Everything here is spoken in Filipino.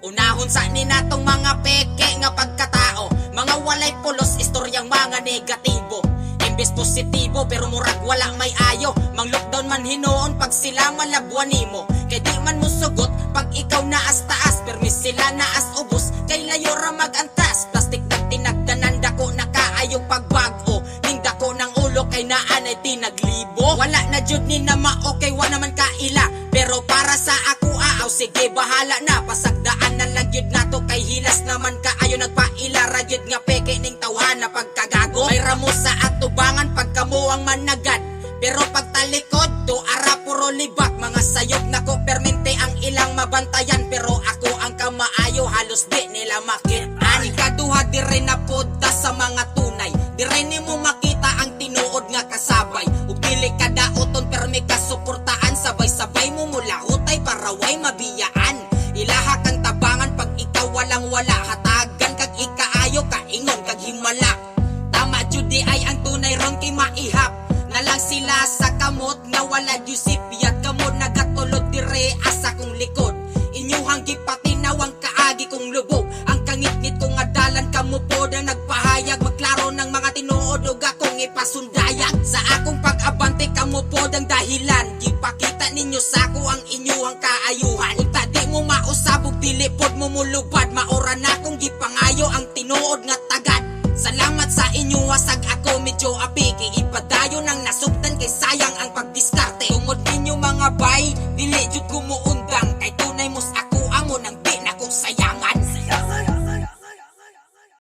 Unahon sa ni natong mga peke nga pagkatao, mga walay pulos, istoryang mga negatibo. Imbes positibo pero murag wala may ayo. Mang lockdown man hinuon pag sila malabwan nimo. Kay di man mo sugot pag ikaw naas taas, permis sila naas ubos. Kay layo ra magantas, plastic na tinagdanan dako na kaayo pagbago. Ning dako ng ulo kay naanay tinaglibo. Wala na jud ni na ma-okay, wala naman kaila. Pero para sa ako aaw, sige bahala na. Pasagdaan na lang yun nato kay hilas naman kaayo. Nagpaila ra yun nga peke ning tawhana pagkagago. May ramo sa atubangan pagkamo ang managad. Pero pagtalikod to ara puro libak. Mga sayop na ko permente ang ilang mabantayan. Pero ako ang kamaayo halos di nila makitaan. Ikaduha di rin na podda sa mga tunay. Di rin mo makita ang tinuod nga kasabay. Ug dili ka daoton pero may kasuportaan. Sabay-sabay mo mula hutay para way mabiyaan. Ilaha kang tabangan pag ikaw walang wala. Hatagan kag ikaayo kaingon kag himala. Tama judi ay ang tunay ron kay maihap. Nalang sila sa kamot nga wala Giuseppe. Kamot nagatulod dire asa kong likod. Inyuhang gipatinaw ang kaagi kong lubog. Ang kangit-ngit kong adalan kamo po na nagpahayag. Magklaro ng mga tinuod ug akong ipasunda.